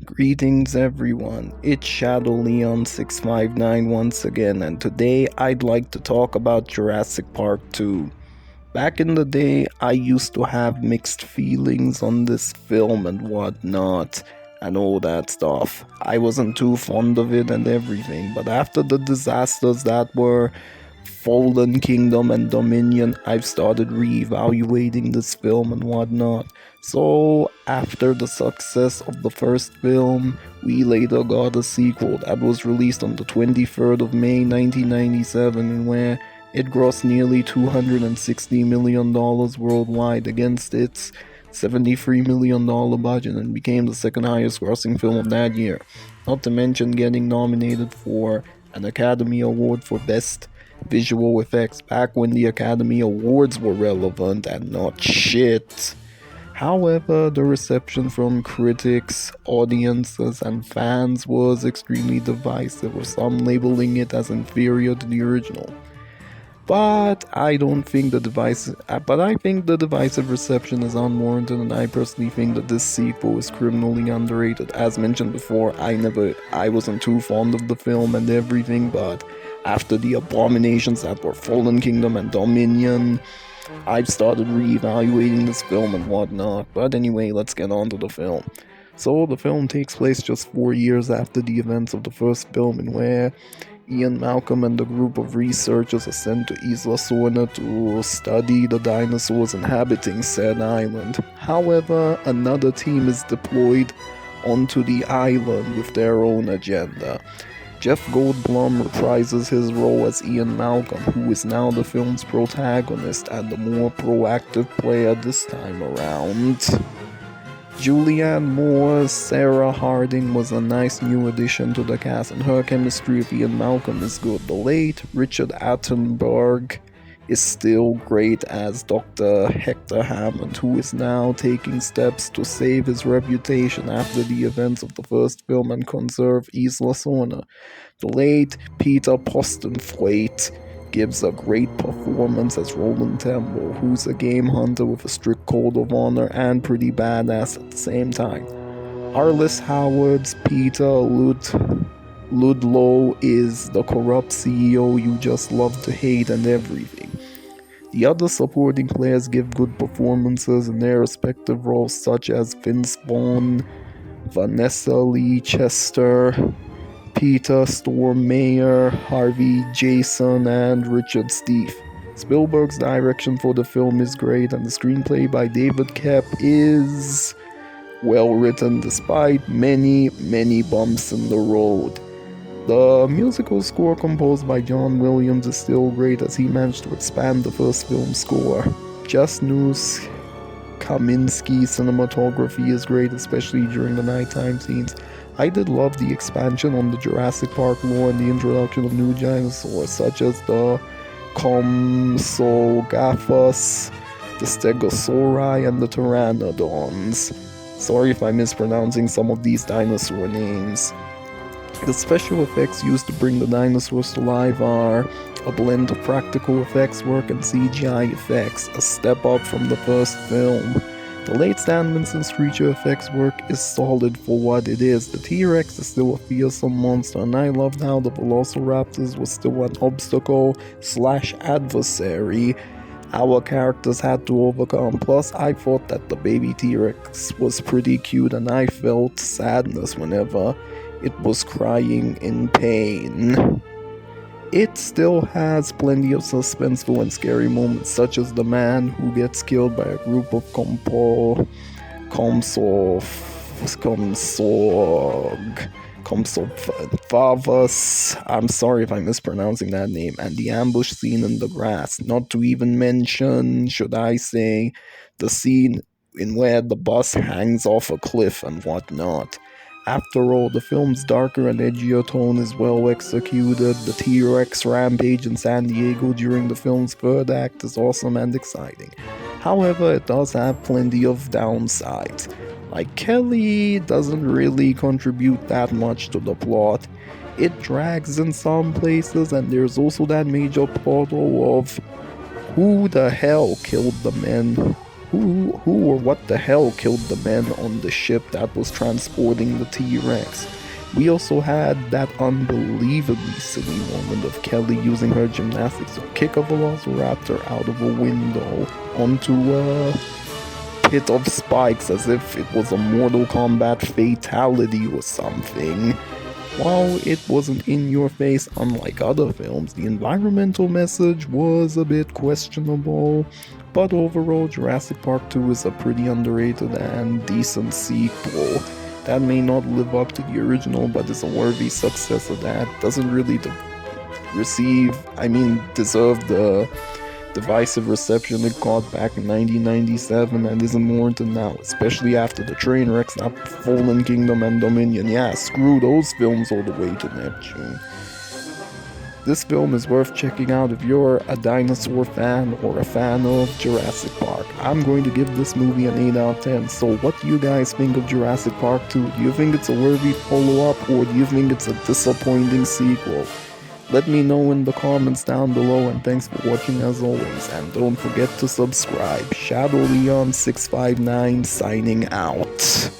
Greetings everyone, it's Shadow Leon 659 once again, and today I'd like to talk about Jurassic Park 2. Back in the day, I used to have mixed feelings on this film and whatnot, and all that stuff. I wasn't too fond of it and everything, but after the disasters that were Fallen Kingdom and Dominion, I've started re-evaluating this film and whatnot. So, after the success of the first film, we later got a sequel that was released on the 23rd of May 1997, where it grossed nearly $260 million worldwide against its $73 million budget and became the second highest grossing film of that year. Not to mention getting nominated for an Academy Award for Best Visual Effects back when the Academy Awards were relevant and not shit. However, the reception from critics, audiences, and fans was extremely divisive, with some labeling it as inferior to the original. But I think the divisive reception is unwarranted, and I personally think that this sequel is criminally underrated. As mentioned before, I wasn't too fond of the film and everything, but after the abominations that were Fallen Kingdom and Dominion, I've started re-evaluating this film and whatnot. But anyway, let's get on to the film. So the film takes place just 4 years after the events of the first film, in where Ian Malcolm and a group of researchers are sent to Isla Sorna to study the dinosaurs inhabiting said island. However, another team is deployed onto the island with their own agenda. Jeff Goldblum reprises his role as Ian Malcolm, who is now the film's protagonist and the more proactive player this time around. Julianne Moore's Sarah Harding was a nice new addition to the cast, and her chemistry with Ian Malcolm is good. The late Richard Attenborough is still great as Dr. Hector Hammond, who is now taking steps to save his reputation after the events of the first film and conserve Isla Sorna. The late Peter Postlethwaite gives a great performance as Roland Temple, who's a game hunter with a strict code of honor and pretty badass at the same time. Arliss Howard's Peter Ludlow is the corrupt CEO you just love to hate and everything. The other supporting players give good performances in their respective roles, such as Vince Vaughn, Vanessa Lee Chester, Peter Stormare, Harvey Jason, and Richard Steiff. Spielberg's direction for the film is great, and the screenplay by David Koepp is well written despite many bumps in the road. The musical score composed by John Williams is still great, as he managed to expand the first film's score. Janusz Kaminski's cinematography is great, especially during the nighttime scenes. I did love the expansion on the Jurassic Park lore and the introduction of new dinosaurs such as the Compsognathus, the Stegosauri, and the Pteranodons. Sorry if I'm mispronouncing some of these dinosaur names. The special effects used to bring the dinosaurs to life are a blend of practical effects work and CGI effects, a step up from the first film. The late Stan Winston's creature effects work is solid for what it is. The T-Rex is still a fearsome monster, and I loved how the Velociraptors was still an obstacle/adversary our characters had to overcome. Plus, I thought that the baby T-Rex was pretty cute, and I felt sadness whenever it was crying in pain. It still has plenty of suspenseful and scary moments, such as the man who gets killed by a group of Compsognathus. I'm sorry if I'm mispronouncing that name, and the ambush scene in the grass. Not to even mention, should I say, the scene in where the bus hangs off a cliff and whatnot. After all, the film's darker and edgier tone is well executed. The T-Rex rampage in San Diego during the film's third act is awesome and exciting. However, it does have plenty of downsides. Like, Kelly doesn't really contribute that much to the plot. It drags in some places, and there's also that major plot hole of who the hell killed the men who or what the hell killed the men on the ship that was transporting the T-Rex? We also had that unbelievably silly moment of Kelly using her gymnastics to kick a velociraptor out of a window onto a pit of spikes as if it was a Mortal Kombat fatality or something. While it wasn't in your face, unlike other films, the environmental message was a bit questionable. But overall, Jurassic Park 2 is a pretty underrated and decent sequel that may not live up to the original, but is a worthy successor that doesn't really deserve the divisive reception it got back in 1997 and isn't warranted now, especially after the train wrecks that Fallen Kingdom and Dominion. Yeah, screw those films all the way to Neptune. This film is worth checking out if you're a dinosaur fan or a fan of Jurassic Park. I'm going to give this movie an 8 out of 10. So what do you guys think of Jurassic Park 2? Do you think it's a worthy follow-up, or do you think it's a disappointing sequel? Let me know in the comments down below, and thanks for watching as always. And don't forget to subscribe. Shadow Leon 659 signing out.